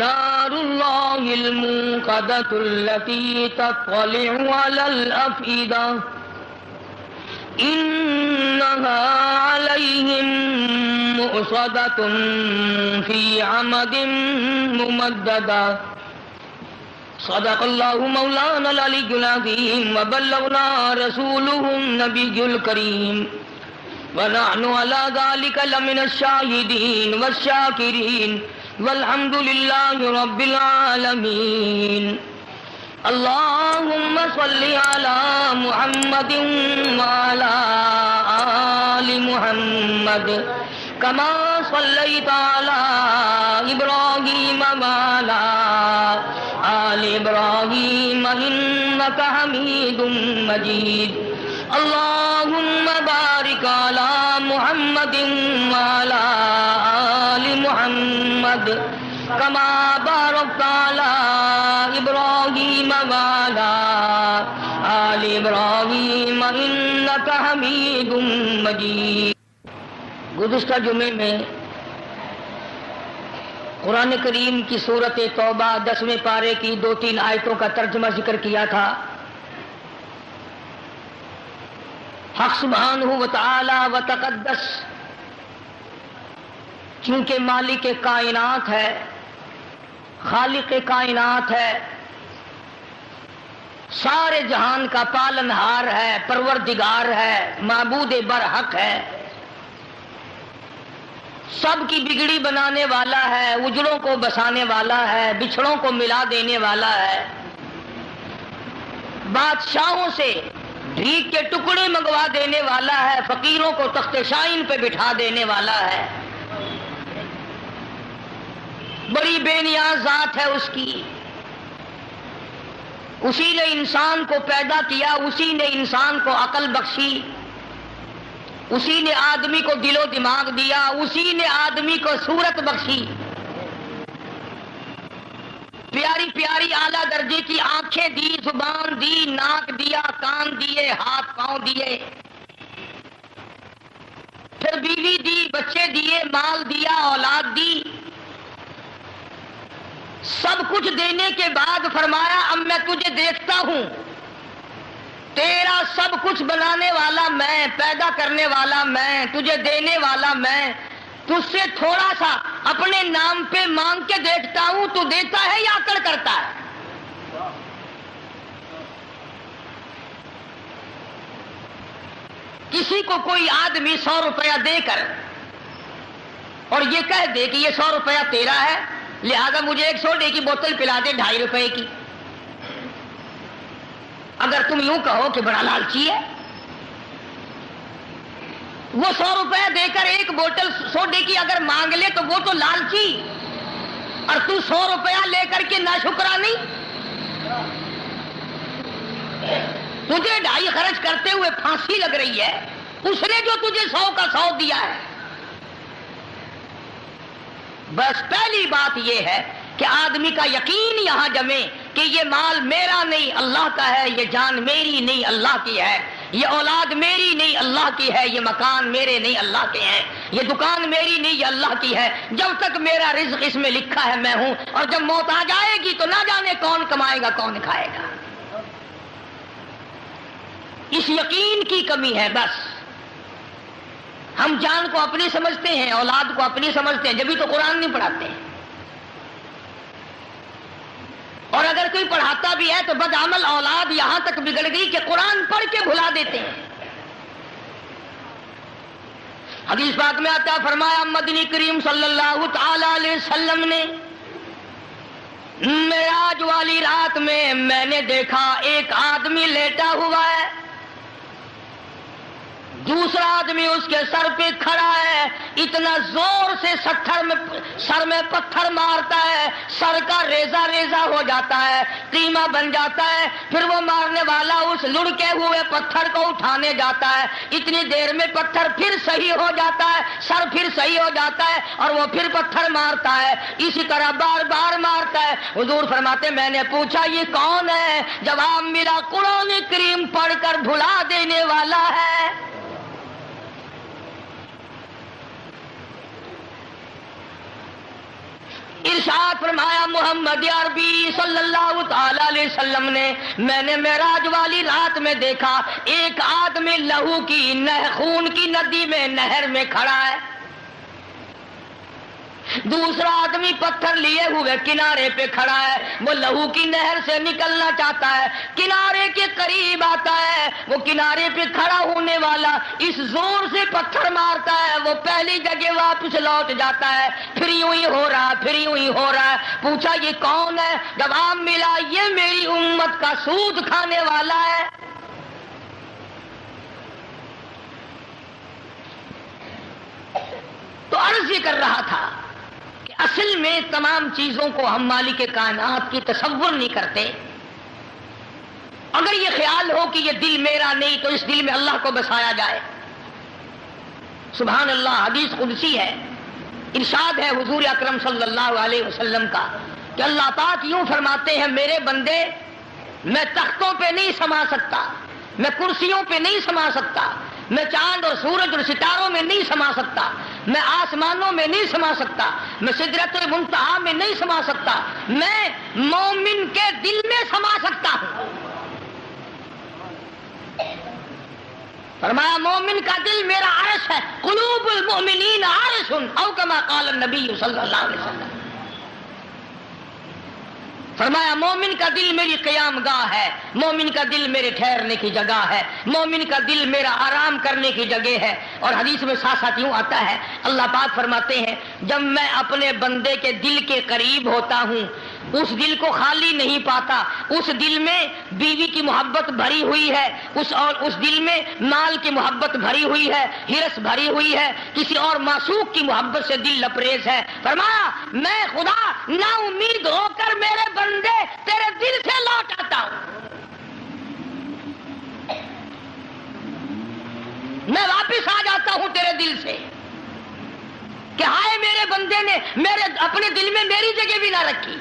نار الله الموقدة التي تطلع على الأفئدة إنها عليهم مؤصدة في عمد ممددة. صدق الله مولانا العلي العظيم وبلغنا رسوله النبي الكريم ونحن على ذلك لمن الشاهدين والشاكرين والحمد لله رب العالمين. اللهم صل على محمد وعلى آل محمد كما صليت على إبراهيم وعلى آل إبراهيم إنك حميد مجيد. اللهم بارك على محمد وعلى آل محمد كما باركت على إبراهيم وعلى آل إبراهيم إنك حميد مجيد. گزشتہ جمعے میں قرآن کریم کی سورۃ توبہ 10ویں پارے کی 2-3 آیتوں کا ترجمہ ذکر کیا تھا. حق سبحانہ و تعالی و تقدس چونکہ مالک کائنات ہے، خالق کائنات ہے، سارے جہان کا پالنہار ہے، پروردگار ہے، معبود برحق ہے، سب کی بگڑی بنانے والا ہے، اجڑوں کو بسانے والا ہے، بچھڑوں کو ملا دینے والا ہے، بادشاہوں سے بھیک کے ٹکڑے منگوا دینے والا ہے، فقیروں کو تخت شاہین پہ بٹھا دینے والا ہے. بڑی بے نیاز ذات ہے اس کی. اسی نے انسان کو پیدا کیا، اسی نے انسان کو عقل بخشی، اسی نے آدمی کو دل و دماغ دیا، اسی نے آدمی کو صورت بخشی، پیاری پیاری اعلیٰ درجے کی آنکھیں دی، زبان دی، ناک دیا، کان دیے، ہاتھ پاؤں دیے، پھر بیوی دی، بچے دیے، مال دیا، اولاد دی. سب کچھ دینے کے بعد فرمایا اب میں تجھے دیکھتا ہوں، تیرا سب کچھ بنانے والا میں، پیدا کرنے والا میں، تجھے دینے والا میں، تجھ سے تھوڑا سا اپنے نام پہ مانگ کے دیکھتا ہوں، تو دیتا ہے یا اکڑ کرتا ہے؟ کسی کو کوئی آدمی 100 روپیہ دے کر اور یہ کہہ دے کہ یہ 100 روپیہ تیرا ہے، لہذا مجھے ایک سوڈے کی بوتل پلا دے 2.5 روپے کی، اگر تم یوں کہو کہ بڑا لالچی ہے، وہ 100 روپے دے کر ایک بوتل سوڈے کی اگر مانگ لے تو وہ تو لالچی، اور تو 100 روپیہ لے کر کے ناشکرا نہیں. تجھے 2.5 خرچ کرتے ہوئے پھانسی لگ رہی ہے، اس نے جو تجھے 100 کا 100 دیا ہے. بس پہلی بات یہ ہے کہ آدمی کا یقین یہاں جمے کہ یہ مال میرا نہیں اللہ کا ہے، یہ جان میری نہیں اللہ کی ہے، یہ اولاد میری نہیں اللہ کی ہے، یہ مکان میرے نہیں اللہ کے ہیں، یہ دکان میری نہیں یہ اللہ کی ہے. جب تک میرا رزق اس میں لکھا ہے میں ہوں، اور جب موت آ جائے گی تو نہ جانے کون کمائے گا کون کھائے گا. اس یقین کی کمی ہے. بس ہم جان کو اپنی سمجھتے ہیں، اولاد کو اپنی سمجھتے ہیں، جبھی تو قرآن نہیں پڑھاتے ہیں. اور اگر کوئی پڑھاتا بھی ہے تو بدعمل اولاد یہاں تک بگڑ گئی کہ قرآن پڑھ کے بھلا دیتے ہیں. حدیث پاک میں آتا فرمایا مدنی کریم صلی اللہ تعالی علیہ وسلم نے معراج والی رات میں نے دیکھا ایک آدمی لیٹا ہوا ہے، دوسرا آدمی اس کے سر پہ کھڑا ہے، اتنا زور سے سر میں پتھر مارتا ہے، سر کا ریزہ ریزہ ہو جاتا ہے، قیمہ بن جاتا ہے. پھر وہ مارنے والا اس لڑکے ہوئے پتھر کو اٹھانے جاتا ہے، اتنی دیر میں پتھر پھر صحیح ہو جاتا ہے، سر پھر صحیح ہو جاتا ہے، اور وہ پھر پتھر مارتا ہے، اسی طرح بار بار مارتا ہے. حضور فرماتے میں نے پوچھا یہ کون ہے؟ جواب ملا قرآن کریم پڑھ کر بھلا دینے والا ہے. ارشاد فرمایا محمد عربی صلی اللہ تعالی علیہ وسلم نے میں نے معراج والی رات میں دیکھا ایک آدمی لہو کی خون کی ندی میں نہر میں کھڑا ہے، دوسرا آدمی پتھر لیے ہوئے کنارے پہ کھڑا ہے، وہ لہو کی نہر سے نکلنا چاہتا ہے، کنارے کے قریب آتا ہے، وہ کنارے پہ کھڑا ہونے والا اس زور سے پتھر مارتا ہے وہ پہلی جگہ واپس لوٹ جاتا ہے، پھر یوں ہی ہو رہا پھر یوں ہی ہو رہا ہے۔ پوچھا یہ کون ہے؟ جواب ملا یہ میری امت کا سود کھانے والا ہے۔ تو عرض یہ کر رہا تھا کہ اصل میں تمام چیزوں کو ہم مالک کائنات کی تصور نہیں کرتے۔ اگر یہ خیال ہو کہ یہ دل میرا نہیں تو اس دل میں اللہ کو بسایا جائے۔ سبحان اللہ، حدیث قدسی ہے، ارشاد ہے حضور اکرم صلی اللہ علیہ وسلم کا کہ اللہ پاک یوں فرماتے ہیں میرے بندے میں تختوں پہ نہیں سما سکتا، میں کرسیوں پہ نہیں سما سکتا، میں چاند اور سورج اور ستاروں میں نہیں سما سکتا، میں آسمانوں میں نہیں سما سکتا، میں سدرۃ المنتہا میں نہیں سما سکتا، میں مومن کے دل میں سما سکتا ہوں۔ فرمایا مومن کا دل میرا عرش ہے، قلوب المؤمنین عرش او کما قال النبی صلی اللہ علیہ وسلم۔ فرمایا مومن کا دل میری قیام گاہ ہے، مومن کا دل میرے ٹھہرنے کی جگہ ہے، مومن کا دل میرا آرام کرنے کی جگہ ہے۔ اور حدیث میں ساتھ ساتھ یوں آتا ہے، اللہ پاک فرماتے ہیں جب میں اپنے بندے کے دل کے قریب ہوتا ہوں اس دل کو خالی نہیں پاتا، اس دل میں بیوی کی محبت بھری ہوئی ہے، اس دل میں مال کی محبت بھری ہوئی ہے، ہرس بھری ہوئی ہے، کسی اور معشوق کی محبت سے دل لبریز ہے۔ فرمایا میں خدا نا امید ہو کر میرے بندے تیرے دل سے لوٹ آتا ہوں، میں واپس آ جاتا ہوں تیرے دل سے کہ ہائے میرے بندے نے میرے اپنے دل میں میری جگہ بھی نہ رکھی۔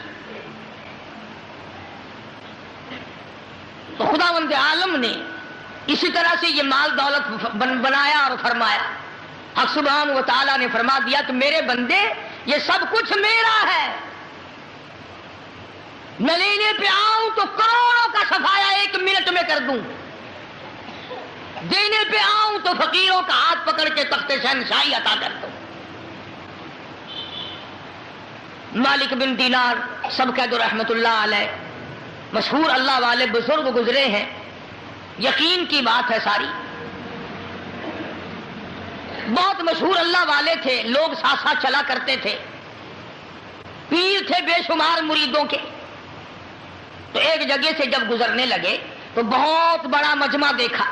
تو خداوند عالم نے اسی طرح سے یہ مال دولت بنایا اور فرمایا، حق سبحانہ و تعالیٰ نے فرما دیا کہ میرے بندے یہ سب کچھ میرا ہے، میں لینے پہ آؤں تو کروڑوں کا صفایا 1 منٹ میں کر دوں، دینے پہ آؤں تو فقیروں کا ہاتھ پکڑ کے تخت شہنشاہی عطا کر دوں۔ مالک بن دینار سب کہہ دو رحمت اللہ علیہ، مشہور اللہ والے بزرگ گزرے ہیں، یقین کی بات ہے ساری، بہت مشہور اللہ والے تھے، لوگ ساتھ ساتھ چلا کرتے تھے، پیر تھے بے شمار مریدوں کے۔ تو ایک جگہ سے جب گزرنے لگے تو بہت بڑا مجمع دیکھا،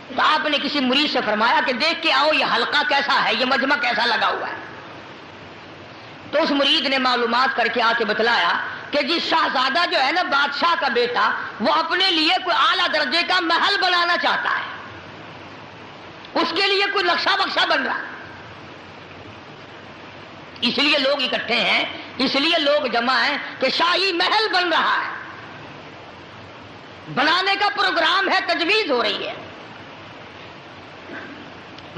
تو آپ نے کسی مرید سے فرمایا کہ دیکھ کے آؤ یہ حلقہ کیسا ہے، یہ مجمع کیسا لگا ہوا ہے۔ تو اس مرید نے معلومات کر کے آ کے بتلایا کہ جی شہزادہ جو ہے نا بادشاہ کا بیٹا، وہ اپنے لیے کوئی اعلیٰ درجے کا محل بنانا چاہتا ہے، اس کے لیے کوئی نقشہ بکشہ بن رہا، اس لیے لوگ اکٹھے ہیں، اس لیے لوگ جمع ہیں کہ شاہی محل بن رہا ہے، بنانے کا پروگرام ہے، تجویز ہو رہی ہے۔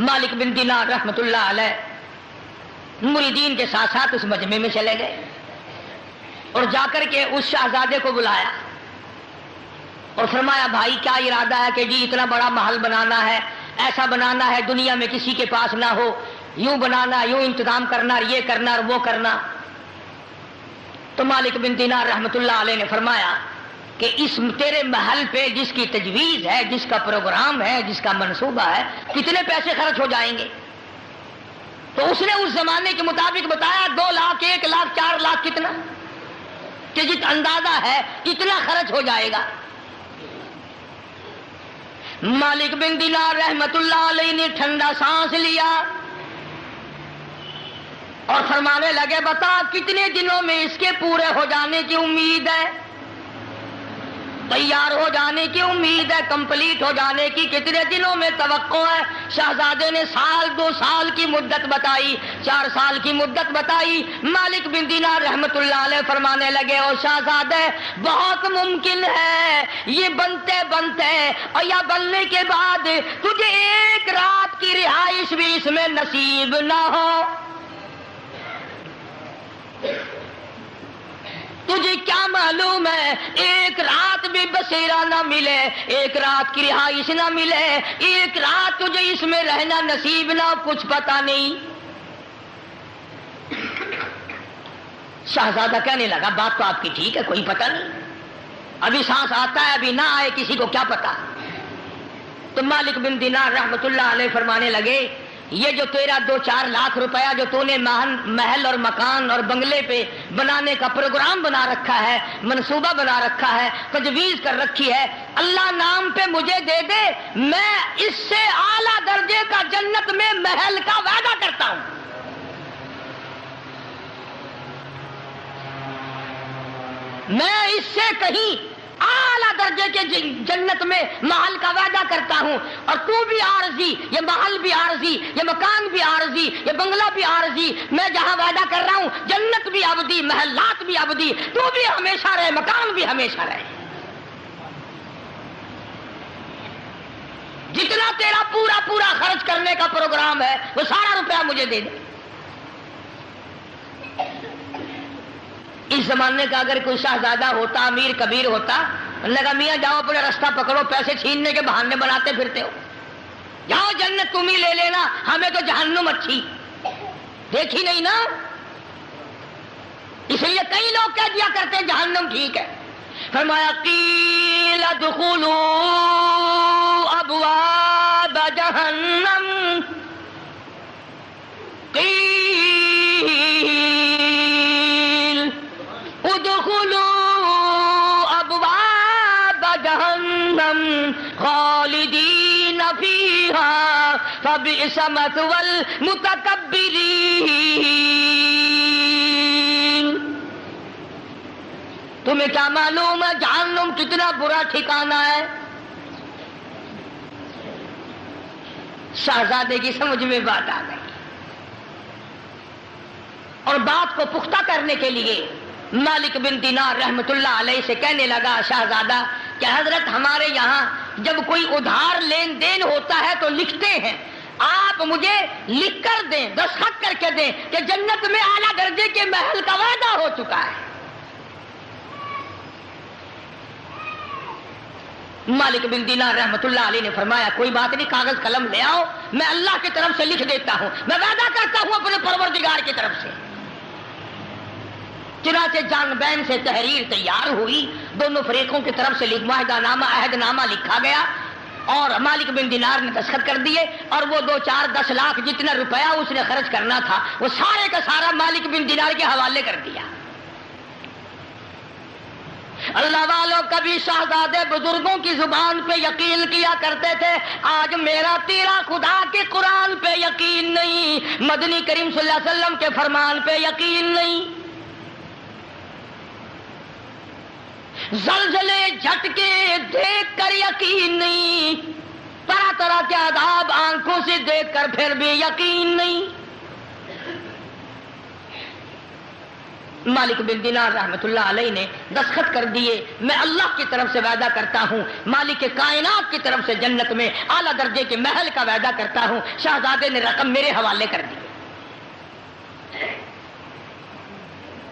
مالک بن دینار رحمت اللہ علیہ مریدین کے ساتھ ساتھ اس مجمع میں چلے گئے اور جا کر کے اس شہزادے کو بلایا اور فرمایا بھائی کیا ارادہ ہے کہ جی اتنا بڑا محل بنانا ہے، ایسا بنانا ہے دنیا میں کسی کے پاس نہ ہو، یوں بنانا، یوں انتظام کرنا، یہ کرنا اور وہ کرنا۔ تو مالک بن دینار رحمت اللہ علیہ نے فرمایا کہ اس تیرے محل پہ جس کی تجویز ہے، جس کا پروگرام ہے، جس کا منصوبہ ہے، کتنے پیسے خرچ ہو جائیں گے؟ تو اس نے اس زمانے کے مطابق بتایا 2 لاکھ 1 لاکھ 4 لاکھ کتنا کہ جت اندازہ ہے اتنا خرچ ہو جائے گا۔ مالک بن دینار رحمت اللہ علیہ نے ٹھنڈا سانس لیا اور فرمانے لگے بتا کتنے دنوں میں اس کے پورے ہو جانے کی امید ہے، تیار ہو جانے کی امید ہے، کمپلیٹ ہو جانے کی کتنے دنوں میں توقع ہے؟ شہزادے نے 2 سال کی مدت بتائی، 4 سال کی مدت بتائی۔ مالک بن دینار رحمت اللہ علیہ فرمانے لگے او شہزادے بہت ممکن ہے یہ بنتے بنتے اور یا بننے کے بعد تجھے 1 رات کی رہائش بھی اس میں نصیب نہ ہو۔ تجھے کیا معلوم ہے ایک رات بھی بسیرا نہ ملے، ایک رات کی رہائش نہ ملے، ایک رات تجھے اس میں رہنا نصیب نہ، کچھ پتا نہیں۔ شہزادہ کہنے لگا بات تو آپ کی ٹھیک ہے، کوئی پتہ نہیں، ابھی سانس آتا ہے ابھی نہ آئے، کسی کو کیا پتا۔ تو مالک بن دینار رحمت اللہ علیہ فرمانے لگے یہ جو تیرا 2-4 لاکھ روپیہ جو تو نے محل اور مکان اور بنگلے پہ بنانے کا پروگرام بنا رکھا ہے، منصوبہ بنا رکھا ہے، تجویز کر رکھی ہے، اللہ نام پہ مجھے دے دے، میں اس سے اعلیٰ درجے کا جنت میں محل کا وعدہ کرتا ہوں۔ میں اس سے کہیں اعلیٰ درجے کے جنت میں محل کا وعدہ کرتا ہوں، اور تو بھی عارضی، یہ محل بھی عارضی، یہ مکان بھی عارضی، یہ بنگلہ بھی عارضی، میں جہاں وعدہ کر رہا ہوں جنت بھی ابدی، محلات بھی ابدی، تو بھی ہمیشہ رہے، مکان بھی ہمیشہ رہے، جتنا تیرا پورا خرچ کرنے کا پروگرام ہے وہ سارا روپیہ مجھے دے دے۔ اس زمانے کا اگر کوئی شہزادہ ہوتا، امیر کبیر ہوتا، لگا میاں جاؤ اپنا راستہ پکڑو، پیسے چھیننے کے بہانے بناتے پھرتے ہو، جاؤ جنت تم ہی لے لینا، ہمیں تو جہنم اچھی دیکھی نہیں نا، اس لیے کئی لوگ کہہ دیا کرتے جہنم ٹھیک ہے۔ فرمایا قیل ادخلوا ابواب جہنم، ادخلوا ابواب جہنم خالدین فیہا فبئس مثوی المتکبرین۔ تمہیں کیا معلوم ہے جہنم کتنا برا ٹھکانہ ہے؟ شہزادے کی سمجھ میں بات آ گئی، اور بات کو پختہ کرنے کے لیے مالک بن دینار رحمت اللہ علیہ سے کہنے لگا شہزادہ کہ حضرت ہمارے یہاں جب کوئی ادھار لین دین ہوتا ہے تو لکھتے ہیں، آپ مجھے لکھ کر دیں، دستخط کر کے دیں کہ جنت میں اعلیٰ درجے کے محل کا وعدہ ہو چکا ہے۔ مالک بن دینار رحمت اللہ علیہ نے فرمایا کوئی بات نہیں، کاغذ قلم لے آؤ، میں اللہ کی طرف سے لکھ دیتا ہوں، میں وعدہ کرتا ہوں اپنے پروردگار کی طرف سے۔ چنانچہ جان بین سے تحریر تیار ہوئی، دونوں فریقوں کی طرف سے معاہدہ نامہ عہد نامہ لکھا گیا، اور مالک بن دینار نے دستخط کر دیے، اور وہ 2-4-10 لاکھ جتنا روپیہ اس نے خرچ کرنا تھا وہ سارے کا سارا مالک بن دینار کے حوالے کر دیا۔ اللہ والوں کبھی شہزادے بزرگوں کی زبان پہ یقین کیا کرتے تھے، آج میرا تیرا خدا کے قرآن پہ یقین نہیں، مدنی کریم صلی اللہ علیہ وسلم کے فرمان پہ یقین نہیں، زلزلے جھٹکے دیکھ کر یقین نہیں، طرح طرح کے عذاب آنکھوں سے دیکھ کر پھر بھی یقین نہیں۔ مالک بن دینار رحمت اللہ علیہ نے دستخط کر دیے، میں اللہ کی طرف سے وعدہ کرتا ہوں، مالک کائنات کی طرف سے جنت میں اعلیٰ درجے کے محل کا وعدہ کرتا ہوں۔ شہزادے نے رقم میرے حوالے کر دی،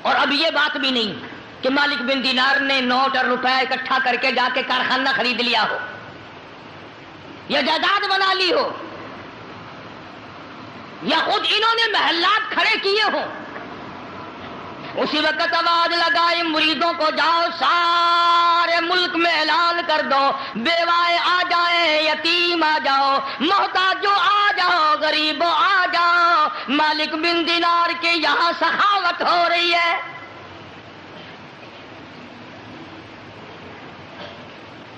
اور اب یہ بات بھی نہیں کہ مالک بن دینار نے نوٹ اور روپے اکٹھا کر کے جا کے کارخانہ خرید لیا ہو یا جائیداد بنا لی ہو یا خود انہوں نے محلات کھڑے کیے ہوں۔ اسی وقت آواز لگائی مریدوں کو جاؤ سارے ملک میں اعلان کر دو، بیوائے آ جائیں، یتیم آ جاؤ، محتاجوں آ جاؤ، غریبوں آ جاؤ، مالک بن دینار کے یہاں سخاوت ہو رہی ہے۔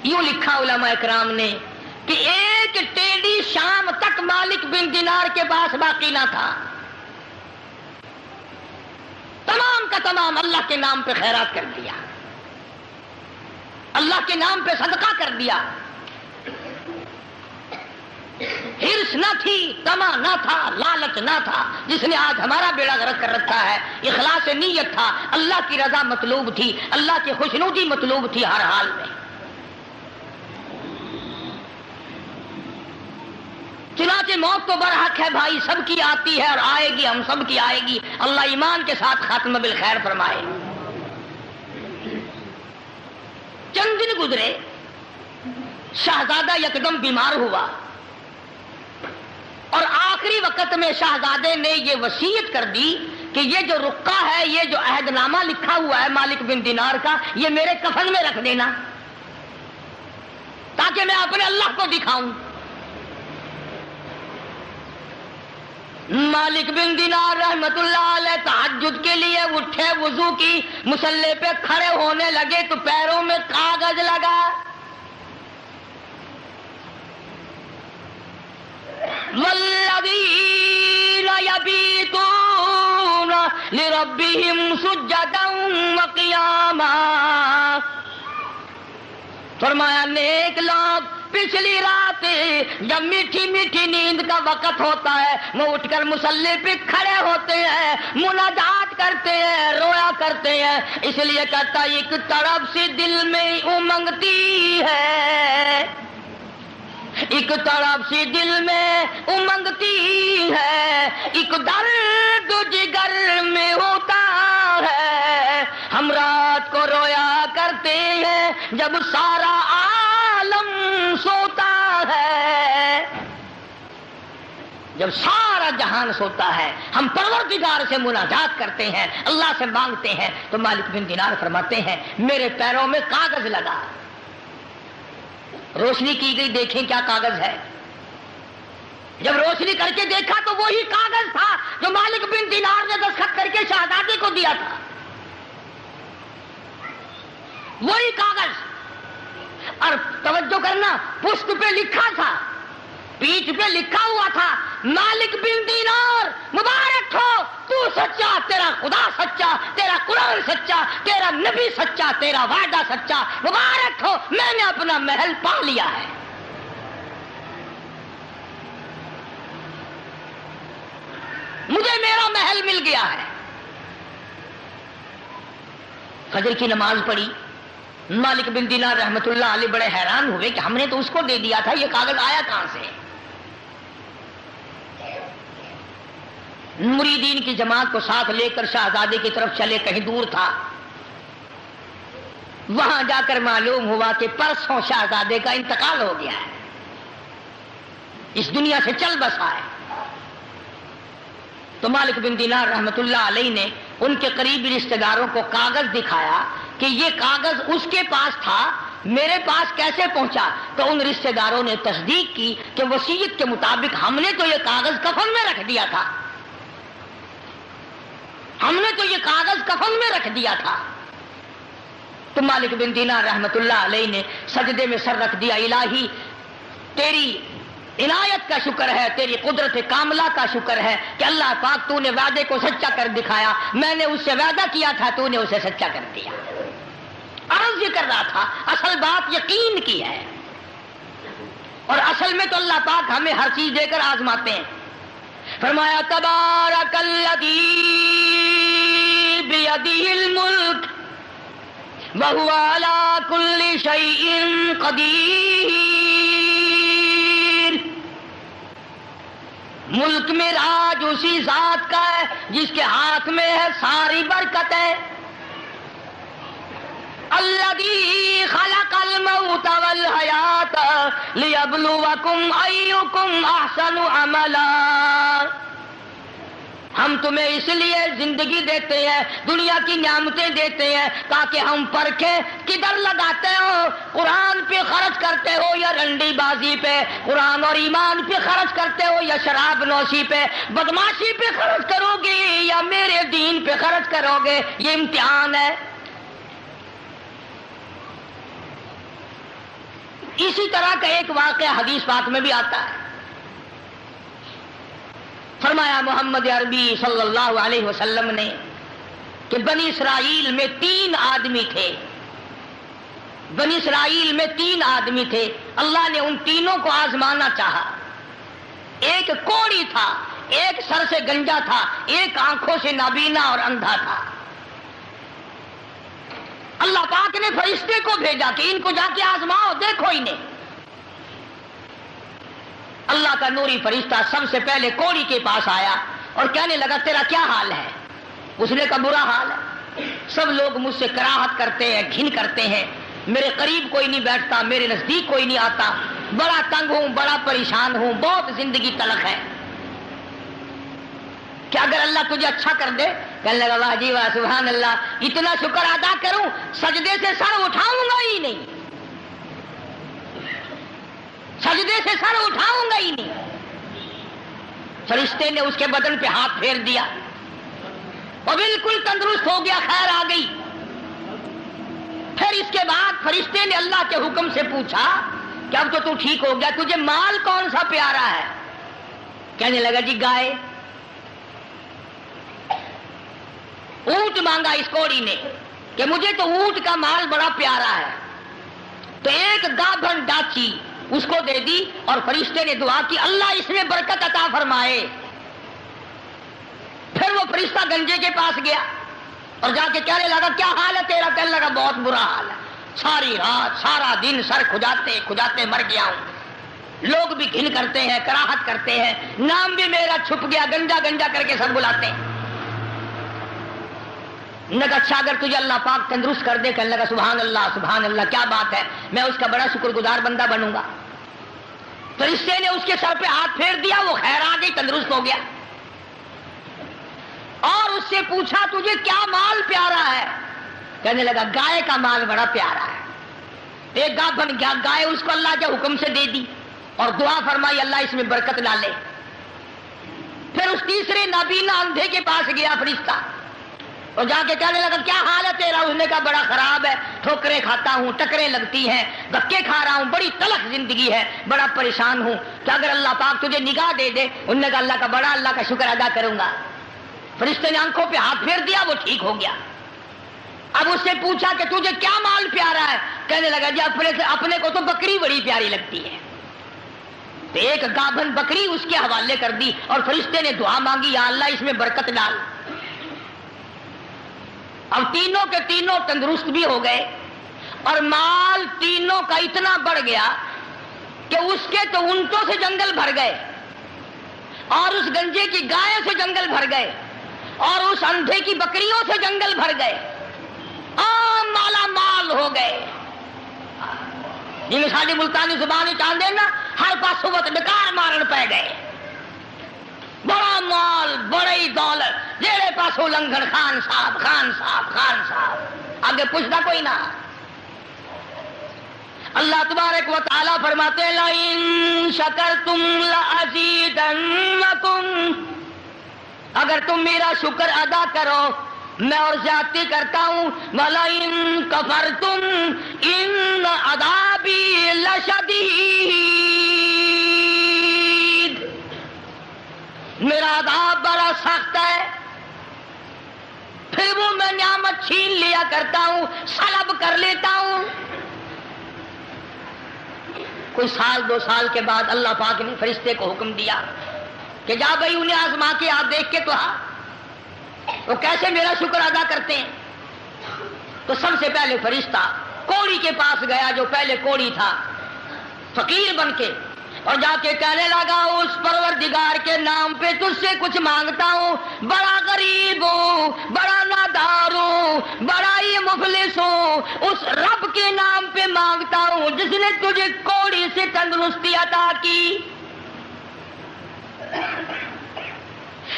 یوں لکھا علماء اکرام نے کہ ایک ٹیڈی شام تک مالک بن دینار کے پاس باقی نہ تھا، تمام کا تمام اللہ کے نام پہ خیرات کر دیا، اللہ کے نام پہ صدقہ کر دیا۔ ہرس نہ تھی، طمع نہ تھا، لالچ نہ تھا، جس نے آج ہمارا بیڑا غرق کر رکھا ہے۔ اخلاص نیت تھا، اللہ کی رضا مطلوب تھی، اللہ کی خوشنودی مطلوب تھی ہر حال میں۔ چنانچہ موت تو برحق ہے بھائی، سب کی آتی ہے اور آئے گی، ہم سب کی آئے گی، اللہ ایمان کے ساتھ خاتمہ بالخیر فرمائے۔ چند دن گزرے، شہزادہ یکدم بیمار ہوا، اور آخری وقت میں شہزادے نے یہ وصیت کر دی کہ یہ جو رقعہ ہے، یہ جو عہد نامہ لکھا ہوا ہے مالک بن دینار کا، یہ میرے کفن میں رکھ دینا تاکہ میں اپنے اللہ کو دکھاؤں۔ مالک بن دینار رحمت اللہ علیہ تہجد کے لیے اٹھے، وضو کی، مصلی پہ کھڑے ہونے لگے تو پیروں میں کاغذ لگا۔ والذین یبیتون لربہم سجدا وقیاما، فرمایا نیک لوگ پچھلی رات جب میٹھی میٹھی نیند کا وقت ہوتا ہے وہ اٹھ کر مصلی پہ کھڑے ہوتے ہیں، مناجات کرتے ہیں، رویا کرتے ہیں۔ اس لیے کہتا ایک طرف سے دل میں امنگتی ہے، ایک طرف سے دل میں امنگتی ہے، ایک درد جگر میں ہوتا ہے۔ ہم رات کو رویا کرتے ہیں جب سارا عالم سوتا ہے، جب سارا جہان سوتا ہے ہم پروردگار سے مناجات کرتے ہیں، اللہ سے مانگتے ہیں۔ تو مالک بن دینار فرماتے ہیں میرے پیروں میں کاغذ لگا، روشنی کی گئی، دیکھیں کیا کاغذ ہے۔ جب روشنی کر کے دیکھا تو وہی کاغذ تھا جو مالک بن دینار نے دستخط کر کے شہزادے کو دیا تھا، وہی کاغذ۔ اور توجہ کرنا، پشت پہ لکھا تھا، پیٹھ پہ لکھا ہوا تھا مالک بن دینار مبارک ہو تو سچا، تیرا خدا سچا، تیرا قرآن سچا، تیرا نبی سچا، تیرا وعدہ سچا، مبارک ہو میں نے اپنا محل پا لیا ہے۔ مجھے میرا محل مل گیا ہے۔ فجر کی نماز پڑھی، مالک بن دینار رحمت اللہ علیہ بڑے حیران ہوئے کہ ہم نے تو اس کو دے دیا تھا، یہ کاغذ آیا کہاں سے؟ مریدین کی جماعت کو ساتھ لے کر شہزادے کی طرف چلے، کہیں دور تھا، وہاں جا کر معلوم ہوا کہ پرسوں شہزادے کا انتقال ہو گیا ہے، اس دنیا سے چل بسا ہے۔ تو مالک بن دینار رحمت اللہ علیہ نے ان کے قریبی رشتہ داروں کو کاغذ دکھایا کہ یہ کاغذ اس کے پاس تھا، میرے پاس کیسے پہنچا؟ تو ان رشتہ داروں نے تصدیق کی کہ وصیت کے مطابق ہم نے تو یہ کاغذ کفن میں رکھ دیا تھا، ہم نے تو یہ کاغذ کفن میں رکھ دیا تھا۔ تو مالک بن دینار رحمت اللہ علیہ نے سجدے میں سر رکھ دیا، الہی تیری عنایت کا شکر ہے، تیری قدرت کاملہ کا شکر ہے کہ اللہ پاک تو نے وعدے کو سچا کر دکھایا، میں نے اس سے وعدہ کیا تھا، تو نے اسے سچا کر دیا۔ عرض یہ کر رہا تھا اصل بات یقین کی ہے، اور اصل میں تو اللہ پاک ہمیں ہر چیز دے کر آزماتے ہیں۔ فرمایا تبارک الذی بیدہ الملک وہو علی کل شیء قدیر، ملک میں راج اسی ذات کا ہے جس کے ہاتھ میں ہے ساری برکتیں۔ الذی خلق الموت والحیات لیبلوکم ایکم احسن عملا، ہم تمہیں اس لیے زندگی دیتے ہیں، دنیا کی نعمتیں دیتے ہیں تاکہ ہم پرکھیں کدھر لگاتے ہو، قرآن پہ خرچ کرتے ہو یا رنڈی بازی پہ، قرآن اور ایمان پہ خرچ کرتے ہو یا شراب نوشی پہ، بدماشی پہ خرچ کرو گے یا میرے دین پہ خرچ کرو گے، یہ امتحان ہے۔ اسی طرح کا ایک واقعہ حدیث پاک میں بھی آتا ہے، فرمایا محمد عربی صلی اللہ علیہ وسلم نے کہ بنی اسرائیل میں 3 آدمی تھے، بنی اسرائیل میں 3 آدمی تھے، اللہ نے ان تینوں کو آزمانا چاہا۔ ایک کوڑی تھا، ایک سر سے گنجا تھا، ایک آنکھوں سے نابینا اور اندھا تھا۔ اللہ پاک نے فرشتے کو بھیجا کہ ان کو جا کے آزماؤ، دیکھو انہیں۔ اللہ کا نوری فرشتہ سب سے پہلے کوڑی کے پاس آیا اور کہنے لگا تیرا کیا حال ہے؟ اس نے کہا برا حال ہے، سب لوگ مجھ سے کراہت کرتے ہیں، گھن کرتے ہیں، میرے قریب کوئی نہیں بیٹھتا، میرے نزدیک کوئی نہیں آتا، بڑا تنگ ہوں، بڑا پریشان ہوں، بہت زندگی تلخ ہے. کہ اگر اللہ تجھے اچھا کر دے، کہنے لگا واہ جی واہ سبحان اللہ، اتنا شکر ادا کروں سجدے سے سر اٹھاؤں گا ہی نہیں، سجدے سے سر اٹھاؤں گا ہی نہیں. فرشتے نے اس کے بدن پہ ہاتھ پھیر دیا اور بالکل تندرست ہو گیا، خیر آ گئی. پھر اس کے بعد فرشتے نے اللہ کے حکم سے پوچھا کہ اب تو ٹھیک ہو گیا، تجھے مال کون سا پیارا ہے؟ کہنے لگا جی گائے. اونٹ مانگا اس کوڑی نے کہ مجھے تو اونٹ کا مال بڑا پیارا ہے. تو ایک گابھن ڈاچی اس کو دے دی اور فرشتے نے دعا کی اللہ اس میں برکت عطا فرمائے. پھر وہ فرشتہ گنجے کے پاس گیا اور جا کے کہنے لگا کیا حال ہے تیرا؟ کہنے لگا بہت برا حال ہے، ساری رات سارا دن سر کھجاتے کھجاتے مر گیا ہوں، لوگ بھی گھن کرتے ہیں، کراہت کرتے ہیں، نام بھی میرا چھپ گیا، گنجا گنجا کر کے سب بلاتے ہیں. نے کہا اچھا اگر تجھے اللہ پاک تندرست کر دے، کہنے لگا سبحان اللہ کیا بات ہے، میں اس کا بڑا شکر گزار بندہ بنوں گا. فرشتے نے اس کے سر پہ ہاتھ پھیر دیا، وہ خیر آ گئی، تندرست ہو گیا. اور اس سے پوچھا تجھے کیا مال پیارا ہے؟ کہنے لگا گائے کا مال بڑا پیارا ہے. ایک گابھن گائے اس کو اللہ کے حکم سے دے دی اور دعا فرمائی اللہ اس میں برکت ڈالے. پھر اس تیسرے نابینا اندھے کے پاس گیا فرشتہ اور جا کے کہنے لگا کیا حال ہے تیرا؟ اس نے کہا بڑا خراب ہے، ٹھوکریں کھاتا ہوں، ٹکریں لگتی ہیں، دھکے کھا رہا ہوں، بڑی تلخ زندگی ہے، بڑا پریشان ہوں، کہ اگر اللہ پاک تجھے نگاہ دے دے. انہوں نے کہا اللہ کا شکر ادا کروں گا. فرشتے نے آنکھوں پہ ہاتھ پھیر دیا، وہ ٹھیک ہو گیا. اب اس سے پوچھا کہ تجھے کیا مال پیارا ہے؟ کہنے لگا جی اپنے کو تو بکری بڑی پیاری لگتی ہے. تو ایک گابھن بکری اس کے حوالے کر دی اور فرشتے نے دعا مانگی یا اللہ اس میں برکت ڈال. اب تینوں کے تینوں تندرست بھی ہو گئے اور مال تینوں کا اتنا بڑھ گیا کہ اس کے تو اونٹوں سے جنگل بھر گئے اور اس گنجے کی گائے سے جنگل بھر گئے اور اس اندھے کی بکریوں سے جنگل بھر گئے، مالا مال ہو گئے. جی ساری ملتانی زبان چاندے نا ہر پاس وقت ڈکار مارن پہ گئے. بڑا مال بڑی دولت جیڑے پاسو لنگھن خان صاحب آگے پوچھتا کوئی نہ. اللہ تبارک و تعالیٰ فرماتے لئن شکرتم لأزیدنکم، اگر تم میرا شکر ادا کرو میں اور زیادتی کرتا ہوں. وَلَئِن كَفَرْتُمْ إِنَّ عَذَابِي لَشَدِيدٌ، میرا عذاب بڑا سخت ہے. پھر وہ میں نعمت چھین لیا کرتا ہوں، سلب کر لیتا ہوں. کوئی سال دو سال کے بعد اللہ پاک نے فرشتے کو حکم دیا کہ جا بھائی انہیں آزما کے آپ دیکھ کے تو وہ کیسے میرا شکر ادا کرتے ہیں. تو سب سے پہلے فرشتہ کوڑی کے پاس گیا جو پہلے کوڑی تھا فقیر بن کے، اور جا کے کہنے لگا اس پروردگار کے نام پہ تجھ سے کچھ مانگتا ہوں، بڑا غریب ہوں، بڑا نادار ہوں، بڑا ہی مفلس ہوں، اس رب کے نام پہ مانگتا ہوں جس نے تجھے کوڑی سے تندرستی عطا کی.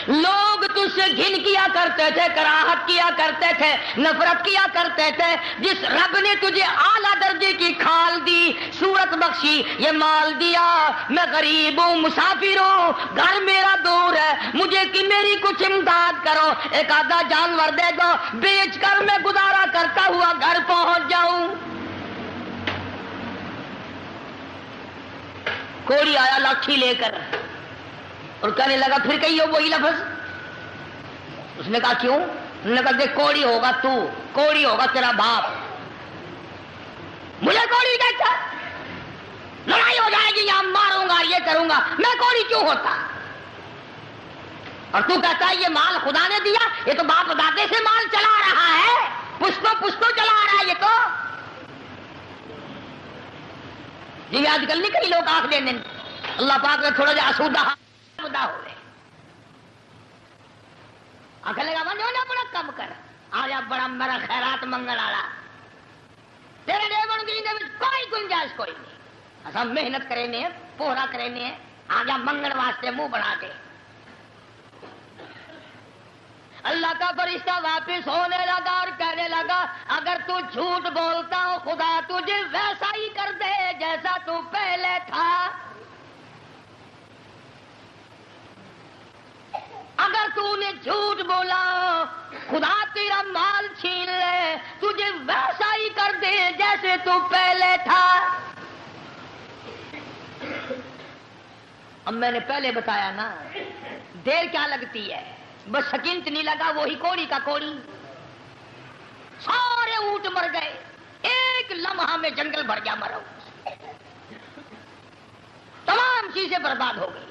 لوگ تجھ سے گھن کیا کرتے تھے، کراہت کیا کرتے تھے، نفرت کیا کرتے تھے. جس رب نے تجھے اعلیٰ درجے کی کھال دی، صورت بخشی، یہ مال دیا، میں غریب ہوں، مسافر ہوں، گھر میرا دور ہے، مجھے کہ میری کچھ امداد کرو، ایک آدھا جانور دے دو، بیچ کر میں گزارا کرتا ہوا گھر پہنچ جاؤں. کوڑی آیا لاٹھی لے کر اور کہنے لگا پھر کہیے وہی لفظ. اس نے کہا کیوں؟ انہوں نے کہا دیکھ کوڑی ہوگا تو، کوڑی ہوگا تیرا باپ، مجھے کوڑی کہتا، لڑائی ہو جائے گی یہاں ماروں گا یہ کروں گا، میں کوڑی کیوں ہوتا؟ اور تو کہتا ہے یہ مال خدا نے دیا، یہ تو باپ دادے سے مال چلا رہا ہے، پشتوں چلا رہا ہے یہ تو. جی آج کل نہیں کئی لوگ آنکھ دیں اللہ پاک نے تھوڑا جا آسودہ مدہ ہو گئے، آنکھ لگا بندے ہونا بڑا کم کر آ جا، بڑا میرا خیرات منگل آ رہا. تیرے ڈیون گرینے میں کوئی گنجائش کوئی نہیں. اصا محنت کرنے پورا کرنے آجا منگن واسطے منہ بنا کے. اللہ کا فرشتہ واپس ہونے لگا اور کہنے لگا اگر تو جھوٹ بولتا ہو خدا تجھے ویسا ہی کر دے جیسا تو پہلے تھا. اگر تو نے جھوٹ بولا خدا تیرا مال چھین لے تجھے ویسا ہی کر دے جیسے تو پہلے تھا. اب میں نے پہلے بتایا نا دیر کیا لگتی ہے, بس سکنت نہیں لگا وہی کوڑی کا کوڑی. سارے اونٹ مر گئے, ایک لمحہ میں جنگل بھر گیا مرو, تمام چیزیں برباد ہو گئی.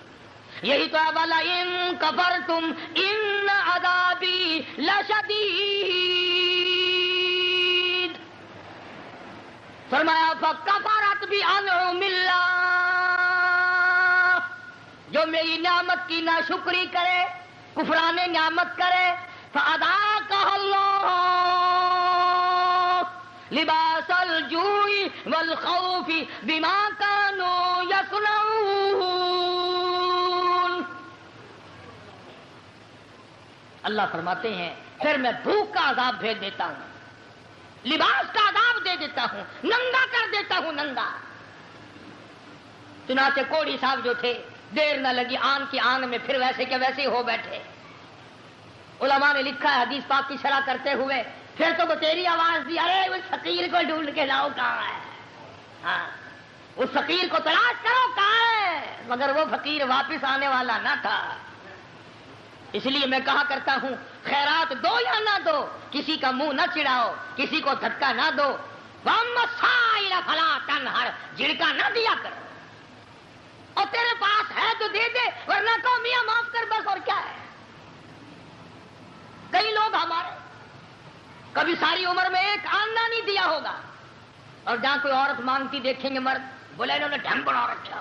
یہی تو والا ان کفرتم ان عذابی لشدید. فرمایا فکفرت بانعم اللہ, جو میری نعمت کی ناشکری کرے کفران نعمت کرے فَأَذَاقَهَا اللَّهُ لِبَاسَ الْجُوعِ وَالْخَوْفِ بِمَا كَانُوا يَصْنَعُونَ. اللہ فرماتے ہیں پھر میں بھوک کا عذاب بھیج دیتا ہوں, لباس کا عذاب دے دیتا ہوں, ننگا کر دیتا ہوں ننگا. چنانچہ کوڑی صاحب جو تھے دیر نہ لگی آن کی آن میں پھر ویسے کے ویسے ہو بیٹھے. علماء نے لکھا ہے حدیث پاک کی شرح کرتے ہوئے پھر تو تیری آواز دی ارے اس فقیر کو ڈھونڈ کے لاؤ کہاں ہے, ہاں اس فقیر کو تلاش کرو کہاں ہے, مگر وہ فقیر واپس آنے والا نہ تھا. اس لیے میں کہا کرتا ہوں خیرات دو یا نہ دو, کسی کا منہ نہ چڑھاؤ, کسی کو دھکا نہ دو. وَأَمَّا السَّائِلَ فَلَا تَنْهَرْ, جھڑکا نہ دیا کرو. اور تیرے پاس ہے تو دے دے, ورنہ تو میاں معاف کر بس, اور کیا ہے. کئی لوگ ہمارے کبھی ساری عمر میں ایک آنا نہیں دیا ہوگا, اور جہاں کوئی عورت مانگتی دیکھیں گے مرد بولے انہوں نے ڈھنگ بنا رکھا,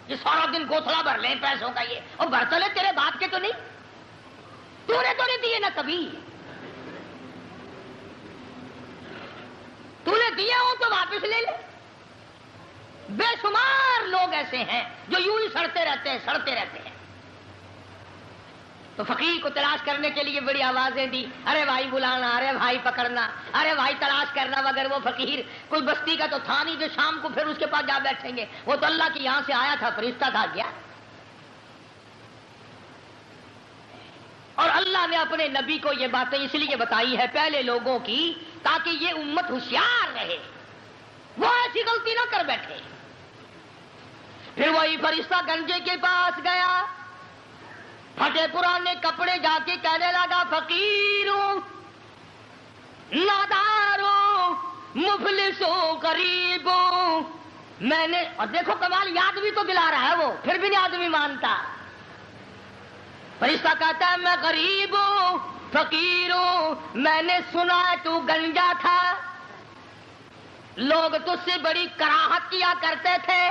یہ سارا دن گوتھلا بھر لیں پیسوں کا, یہ اور برتلے تیرے باپ کے تو نہیں, تو نے تو نہیں دیے نا کبھی. تو نے دیے ہو تو واپس لے لے. بے شمار لوگ ایسے ہیں جو یوں ہی سڑتے رہتے ہیں. تو فقیر کو تلاش کرنے کے لیے بڑی آوازیں دی, ارے بھائی بلانا, ارے بھائی پکڑنا, ارے بھائی تلاش کرنا. مگر وہ فقیر کوئی بستی کا تو تھا نہیں جو شام کو پھر اس کے پاس جا بیٹھیں گے. وہ تو اللہ کی یہاں سے آیا تھا, فرشتہ تھا گیا. اور اللہ نے اپنے نبی کو یہ باتیں اس لیے بتائی ہے پہلے لوگوں کی تاکہ یہ امت ہوشیار رہے, وہ ایسی غلطی نہ کر بیٹھے. پھر وہی فرشتہ گنجے کے پاس گیا, پھٹے پرانے کپڑے جا کے کہنے لگا فقیروں ناداروں مفلسوں غریبوں میں نے. اور دیکھو کمال, یاد بھی تو دلا رہا ہے وہ, پھر بھی نہیں آدمی مانتا. فرشتہ کہتا ہے میں غریب ہوں فقیر ہوں, میں نے سنا تو گنجا تھا, لوگ تجھ سے بڑی کراہت کیا کرتے تھے,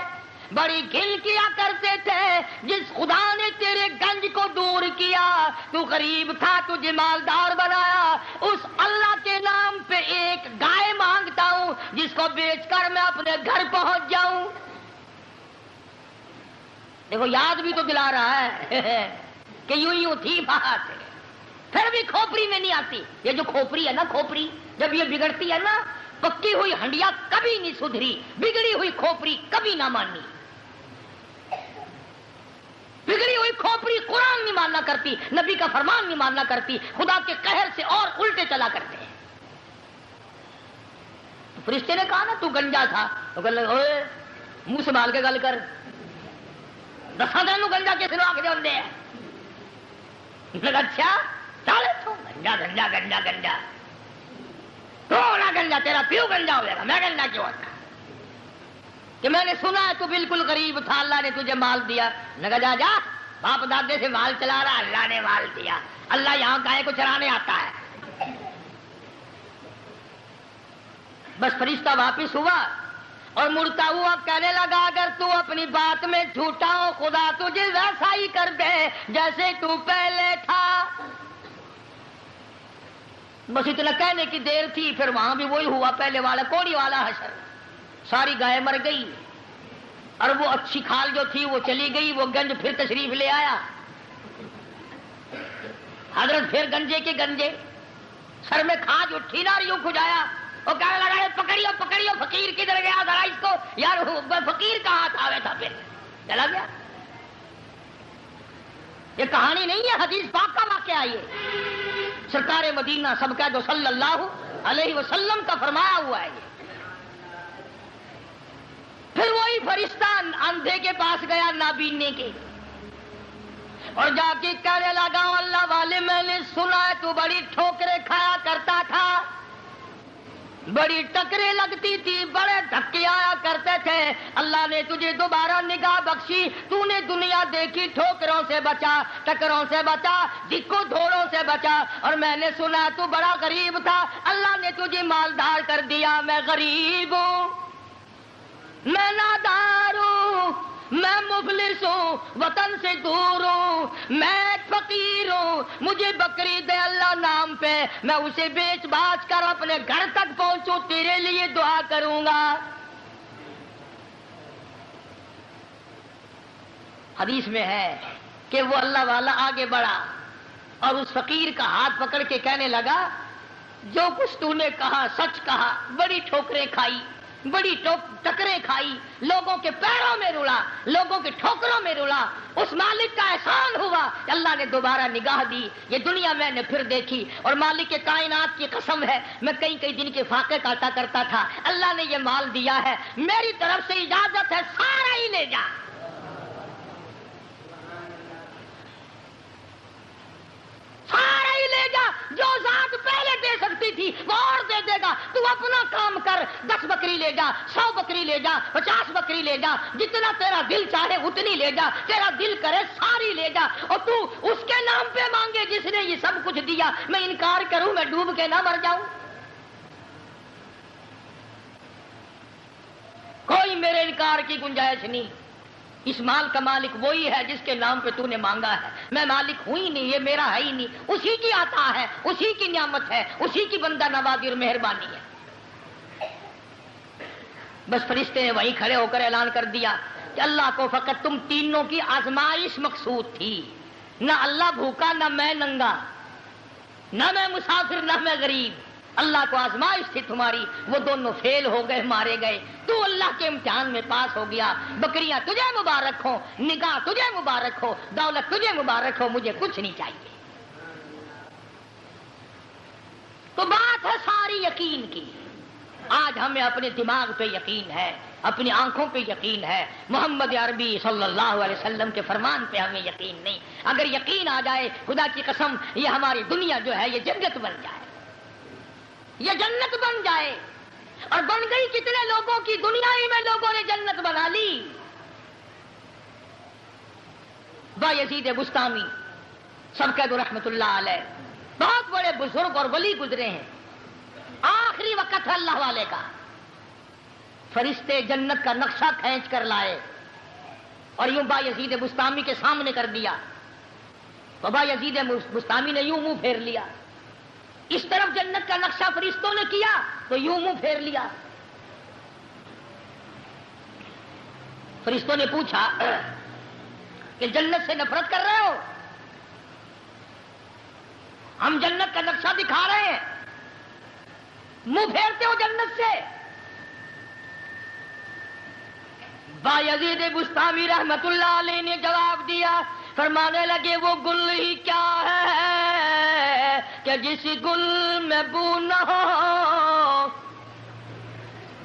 بڑی گھن کیا کرتے تھے. جس خدا نے تیرے گنج کو دور کیا, تو غریب تھا تجھے مالدار بنایا, اس اللہ کے نام پہ ایک گائے مانگتا ہوں جس کو بیچ کر میں اپنے گھر پہنچ جاؤں. دیکھو یاد بھی تو دلا رہا ہے کہ یوں تھی بات. پھر بھی کھوپڑی میں نہیں آتی. یہ جو کھوپڑی ہے نا, کھوپڑی جب یہ بگڑتی ہے نا, پکی ہوئی ہنڈیا کبھی نہیں سدھری, بگڑی ہوئی کھوپڑی کبھی نہ مانی. بگڑی ہوئی کھوپڑی قرآن نہیں ماننا کرتی, نبی کا فرمان نہیں ماننا کرتی, خدا کے قہر سے اور الٹے چلا کرتے ہیں. فرشتے نے کہا نا تو گنجا تھا, تو کہنے لگے اوے منہ سنبھال کے گل کر, 10 دن گنجا کس نے آ کے دے. اچھا چل تو گنجا گنجا گنجا گنجا, تھوڑا گنجا, تیرا پیو گنجا ہو جائے گا. میں گنجا کیوں ہوتا کہ میں نے سنا ہے تو بالکل غریب تھا, اللہ نے تجھے مال دیا. میں کہا جا جا, باپ دادے سے مال چلا رہا, اللہ نے مال دیا. اللہ یہاں گائے کو چرانے آتا ہے. بس فرشتہ واپس ہوا اور مڑتا ہوا کہنے لگا اگر تو اپنی بات میں جھوٹا ہو خدا تجھے ویسا ہی کر دے جیسے تو پہلے تھا. بس اتنا کہنے کی دیر تھی، پھر وہاں بھی وہی ہوا پہلے والا کوڑی والا حشر، ساری گائے مر گئی اور وہ اچھی کھال جو تھی وہ چلی گئی، وہ گنج پھر تشریف لے آیا، حضرت پھر گنجے کے گنجے، سر میں کھاج اٹھی نہ یوں کھجایا، وہ کہنے لگا پکڑیو پکڑیو، فقیر کدھر گیا ذرا اس کو، یار فقیر کہاں تھا، تھا پھر چلا گیا۔ یہ کہانی نہیں ہے، حدیث پاک کا واقعہ، یہ سرکار مدینہ سب کا جو صلی اللہ علیہ وسلم کا فرمایا ہوا ہے۔ پھر وہی فرشتہ اندھے کے پاس گیا نابینے کے، اور جا کے کہنے لگا اللہ والے میں نے سنا ہے تو بڑی ٹھوکریں کھایا کرتا تھا، بڑی ٹکریں لگتی تھی، بڑے دھکے آیا کرتے تھے، اللہ نے تجھے دوبارہ نگاہ بخشی، تو نے دنیا دیکھی، ٹھوکروں سے بچا، ٹکروں سے بچا، دکو دھوڑوں سے بچا، اور میں نے سنا تو بڑا غریب تھا، اللہ نے تجھے مالدار کر دیا، میں غریب ہوں، میں نادار ہوں، میں مفلس ہوں، وطن سے دور ہوں، میں فقیر ہوں، مجھے بکری دے اللہ نام پہ، میں اسے بیچ باچ کر اپنے گھر تک پہنچوں، تیرے لیے دعا کروں گا۔ حدیث میں ہے کہ وہ اللہ والا آگے بڑھا اور اس فقیر کا ہاتھ پکڑ کے کہنے لگا جو کچھ تو نے کہا سچ کہا، بڑی ٹھوکریں کھائی، بڑی ٹکریں کھائی، لوگوں کے پیروں میں رلا، لوگوں کے ٹھوکروں میں رلا، اس مالک کا احسان ہوا کہ اللہ نے دوبارہ نگاہ دی، یہ دنیا میں نے پھر دیکھی، اور مالک کے کائنات کی قسم ہے میں کئی کئی دن کے فاقے کاٹا کرتا تھا، اللہ نے یہ مال دیا ہے، میری طرف سے اجازت ہے سارا ہی لے جا، سارا ہی لے جا، جو ذات پہلے دے سکتی تھی وہ اور دے دے گا، تو اپنا کام کر، 10 بکری لے جا، 100 بکری لے جا، 50 بکری لے جا، جتنا تیرا دل چاہے اتنی لے جا، تیرا دل کرے ساری لے جا، اور تو اس کے نام پہ مانگے جس نے یہ سب کچھ دیا، میں انکار کروں میں ڈوب کے نہ مر جاؤں، کوئی میرے انکار کی گنجائش نہیں، اس مال کا مالک وہی ہے جس کے نام پہ تو نے مانگا ہے، میں مالک ہوں ہی نہیں، یہ میرا ہے ہی نہیں، اسی کی عطا ہے، اسی کی نعمت ہے، اسی کی بندہ نوازی اور مہربانی ہے۔ بس فرشتے نے وہیں کھڑے ہو کر اعلان کر دیا کہ اللہ کو فقط تم تینوں کی آزمائش مقصود تھی، نہ اللہ بھوکا، نہ میں ننگا، نہ میں مسافر، نہ میں غریب، اللہ کو آزمائش تھی تمہاری، وہ دونوں فیل ہو گئے، مارے گئے، تو اللہ کے امتحان میں پاس ہو گیا، بکریاں تجھے مبارک ہو، نگاہ تجھے مبارک ہو، دولت تجھے مبارک ہو، مجھے کچھ نہیں چاہیے۔ تو بات ہے ساری یقین کی، آج ہمیں اپنے دماغ پہ یقین ہے، اپنی آنکھوں پہ یقین ہے، محمد عربی صلی اللہ علیہ وسلم کے فرمان پہ ہمیں یقین نہیں، اگر یقین آ جائے خدا کی قسم یہ ہماری دنیا جو ہے یہ جنت بن جائے، یہ جنت بن جائے، اور بن گئی، کتنے لوگوں کی دنیا ہی میں لوگوں نے جنت بنا لی۔ بایزید بستامی سب کہہ دو رحمت اللہ علیہ، بہت بڑے بزرگ اور ولی گزرے ہیں، آخری وقت ہے اللہ والے کا، فرشتے جنت کا نقشہ کھینچ کر لائے اور یوں بایزید بستامی کے سامنے کر دیا، تو بایزید بستامی نے یوں منہ پھیر لیا، اس طرف جنت کا نقشہ فرشتوں نے کیا تو یوں منہ پھیر لیا، فرشتوں نے پوچھا کہ جنت سے نفرت کر رہے ہو؟ ہم جنت کا نقشہ دکھا رہے ہیں، منہ پھیرتے ہو جنت سے؟ بایزید بستامی رحمت اللہ علیہ نے جواب دیا، فرمانے لگے وہ گل ہی کیا ہے کہ جس گل میں بو نہ ہو،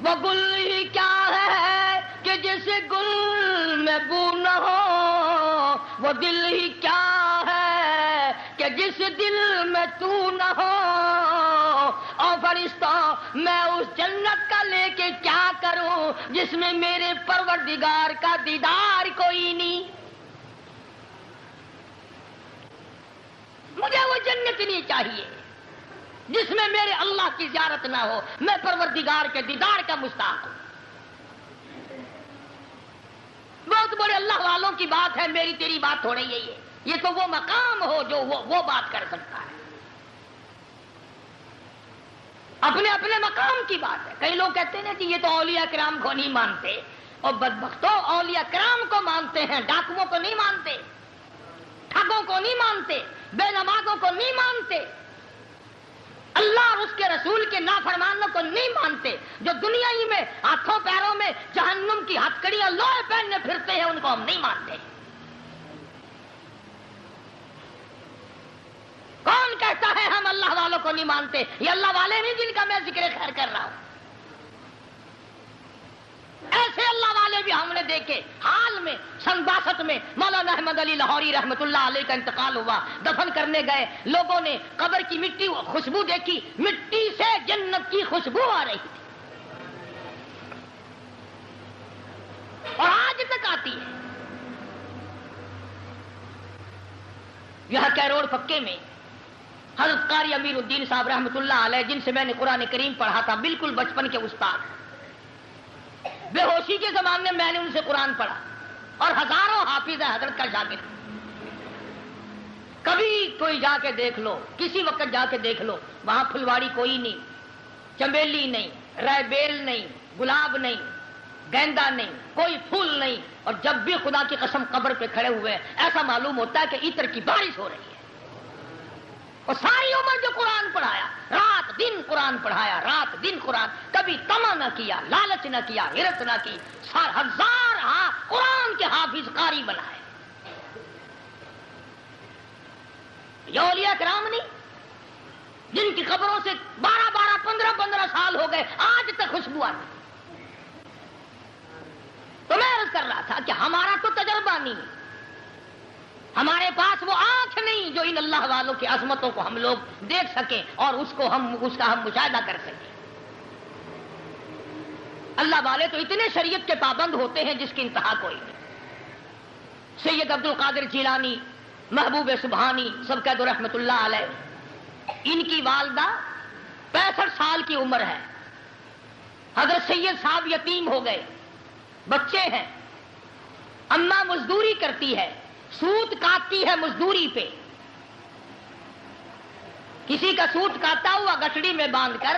وہ گل ہی کیا ہے کہ جس گل میں بو نہ ہو، وہ دل ہی کیا ہے کہ جس دل میں تو نہ ہو، اور فرشتوں میں اس جنت کا لے کے کیا کروں جس میں میرے پروردگار کا دیدار کوئی نہیں، مجھے وہ جنت نہیں چاہیے جس میں میرے اللہ کی زیارت نہ ہو، میں پروردگار کے دیدار کا مستحق ہوں۔ بہت بڑے اللہ والوں کی بات ہے، میری تیری بات ہو رہی ہے، یہ تو وہ مقام ہو جو وہ بات کر سکتا ہے۔ اپنے اپنے مقام کی بات ہے. کئی لوگ کہتے ہیں کہ یہ تو اولیاء کرام کو نہیں مانتے، اور بدبختوں اولیاء کرام کو مانتے ہیں، ڈاکوؤں کو نہیں مانتے، ٹھگوں کو نہیں مانتے، بے نمازوں کو نہیں مانتے، اللہ اور اس کے رسول کے نافرمانوں کو نہیں مانتے. جو دنیا ہی میں ہاتھوں پیروں میں جہنم کی ہتکڑیاں لوہے پہننے پھرتے ہیں ان کو ہم نہیں مانتے. کون کہتا ہے ہم اللہ والوں کو نہیں مانتے؟ یہ اللہ والے نہیں جن کا میں ذکر خیر کر رہا ہوں. ایسے اللہ والے بھی ہم نے دیکھے. حال میں سن 62 میں مولانا احمد علی لاہوری رحمت اللہ علیہ کا انتقال ہوا. دفن کرنے گئے، لوگوں نے قبر کی مٹی خوشبو دیکھی، مٹی سے جنت کی خوشبو آ رہی تھی، اور آج تک آتی ہے. یہاں کیروڑ پکے میں حضرت قاری امیر الدین صاحب رحمت اللہ علیہ، جن سے میں نے قرآن کریم پڑھا تھا، بالکل بچپن کے استاد، بے ہوشی کے زمانے میں میں نے ان سے قرآن پڑھا، اور ہزاروں حافظ ہیں حضرت کا شاگرد. کبھی کوئی جا کے دیکھ لو، کسی وقت جا کے دیکھ لو، وہاں پھلواڑی کوئی نہیں، چمیلی نہیں، ریبیل نہیں، گلاب نہیں، گیندا نہیں، کوئی پھول نہیں. اور جب بھی خدا کی قسم قبر پہ کھڑے ہوئے ایسا معلوم ہوتا ہے کہ عطر کی بارش ہو رہی ہے. اور ساری عمر جو قرآن پڑھایا، رات دن قرآن پڑھایا، رات دن قرآن، کبھی طمع نہ کیا، لالچ نہ کیا، حرص نہ کی، ہزار قرآن کے حافظ قاری بنائے. یہ اولیاء کرام نہیں جن کی قبروں سے 12 15 سال ہو گئے آج تک خوشبو آتی. تو میں عرض کر رہا تھا کہ ہمارا تو تجربہ نہیں، ہمارے پاس وہ آنکھ نہیں جو ان اللہ والوں کی عظمتوں کو ہم لوگ دیکھ سکیں اور اس کا ہم مشاہدہ کر سکیں. اللہ والے تو اتنے شریعت کے پابند ہوتے ہیں جس کی انتہا کوئی نہیں. سید عبد القادر جیلانی، محبوب سبحانی سب کہہ دو رحمت اللہ علیہ، ان کی والدہ 65 سال کی عمر ہے. حضرت سید صاحب یتیم ہو گئے، بچے ہیں، اماں مزدوری کرتی ہے، سوت کاٹتی ہے مزدوری پہ، کسی کا سوت کاٹتا ہوا گٹڑی میں باندھ کر،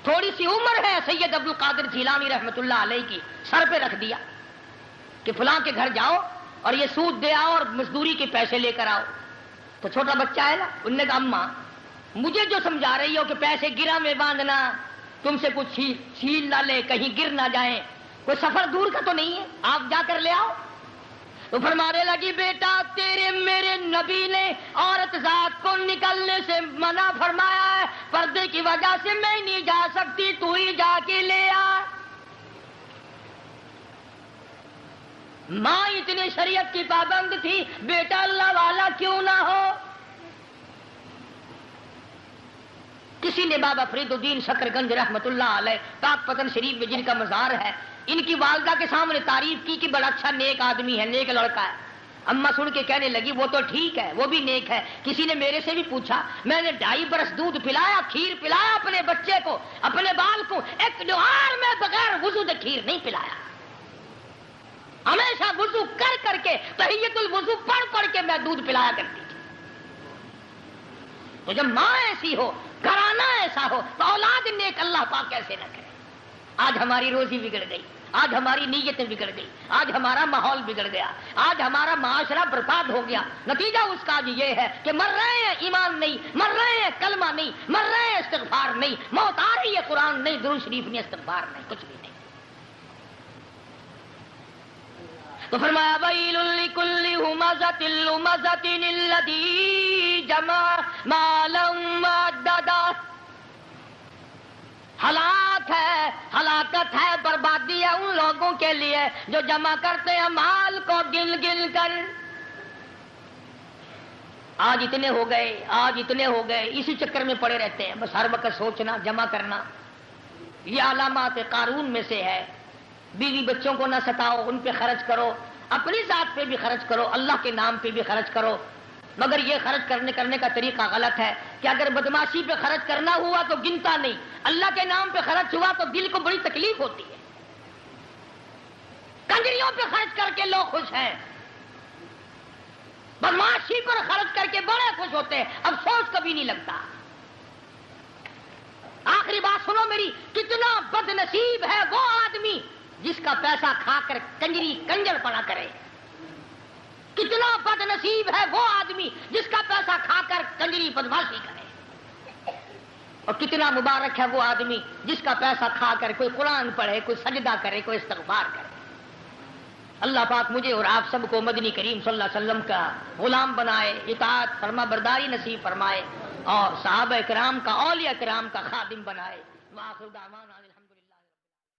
تھوڑی سی عمر ہے سید عبد القادر جیلانی رحمت اللہ علیہ کی، سر پہ رکھ دیا کہ فلاں کے گھر جاؤ اور یہ سوت دے آؤ اور مزدوری کے پیسے لے کر آؤ. تو چھوٹا بچہ ہے نا، انہوں نے کہا اماں مجھے جو سمجھا رہی ہو کہ پیسے گرا میں باندھنا، تم سے کچھ چھین نہ لے، کہیں گر نہ جائیں، کوئی سفر دور کا تو نہیں ہے، آپ جا کر لے آؤ. تو فرمانے لگی بیٹا تیرے میرے نبی نے عورت ذات کو نکلنے سے منع فرمایا ہے، پردے کی وجہ سے میں نہیں جا سکتی، تو ہی جا کے لے آ. ماں اتنی شریعت کی پابند تھی، بیٹا اللہ والا کیوں نہ ہو. کسی نے بابا فرید الدین شکرگنج رحمت اللہ علیہ پاک پتن شریف میں جن کا مزار ہے، ان کی والدہ کے سامنے تعریف کی کہ بڑا اچھا نیک آدمی ہے، نیک لڑکا ہے. اماں سن کے کہنے لگی وہ تو ٹھیک ہے، وہ بھی نیک ہے. کسی نے میرے سے بھی پوچھا، میں نے 2.5 برس دودھ پلایا، کھیر پلایا اپنے بچے کو، اپنے بال کو، ایک جوہر میں بغیر وضو دے کھیر نہیں پلایا، ہمیشہ وضو کر کر کے تحیت الوضو پڑھ کے میں دودھ پلایا کرتی تھی. تو جب ماں ایسی ہو، گھرانہ ایسا ہو، تو اولاد نیک اللہ پاک کیسے نہ کرے. آج ہماری روزی بگڑ گئی، آج ہماری نیتیں بگڑ گئی، آج ہمارا ماحول بگڑ گیا، آج ہمارا معاشرہ برباد ہو گیا. نتیجہ اس کا یہ ہے کہ مر رہے ہیں ایمان نہیں، مر رہے ہیں کلمہ نہیں، مر رہے ہیں استغفار نہیں، موت آ رہی ہے قرآن نہیں، درود شریف نہیں، استغفار نہیں، کچھ بھی نہیں. تو فرمایا ویل لکل ہمزۃ لمزۃ الذی جمع مالا وعددا. ہلاک ہے، ہلاکت ہے، بربادی ہے ان لوگوں کے لیے جو جمع کرتے ہیں مال کو گن گن کر. آج اتنے ہو گئے، آج اتنے ہو گئے، اسی چکر میں پڑے رہتے ہیں، بس ہر وقت سوچنا، جمع کرنا. یہ علامات قارون میں سے ہے. بیوی بچوں کو نہ ستاؤ، ان پہ خرچ کرو، اپنی ذات پہ بھی خرچ کرو، اللہ کے نام پہ بھی خرچ کرو. مگر یہ خرچ کرنے کا طریقہ غلط ہے کہ اگر بدماشی پہ خرچ کرنا ہوا تو گنتا نہیں، اللہ کے نام پہ خرچ ہوا تو دل کو بڑی تکلیف ہوتی ہے. کنجریوں پہ خرچ کر کے لوگ خوش ہیں، بدماشی پر خرچ کر کے بڑے خوش ہوتے ہیں، افسوس کبھی نہیں لگتا. آخری بات سنو میری، کتنا بد نصیب ہے وہ آدمی جس کا پیسہ کھا کر کنجری کنجر پڑا کرے، کتنا بد نصیب ہے وہ آدمی جس کا پیسہ کھا کر کنجری بدماشی کرے، اور کتنا مبارک ہے وہ آدمی جس کا پیسہ کھا کر کوئی قرآن پڑھے، کوئی سجدہ کرے، کوئی استغفار کرے۔ اللہ پاک مجھے اور آپ سب کو مدنی کریم صلی اللہ علیہ وسلم کا غلام بنائے، اطاعت فرما برداری نصیب فرمائے، اور صحابہ کرام کا، اولیاء کرام کا خادم بنائے۔ وآخر دعوانا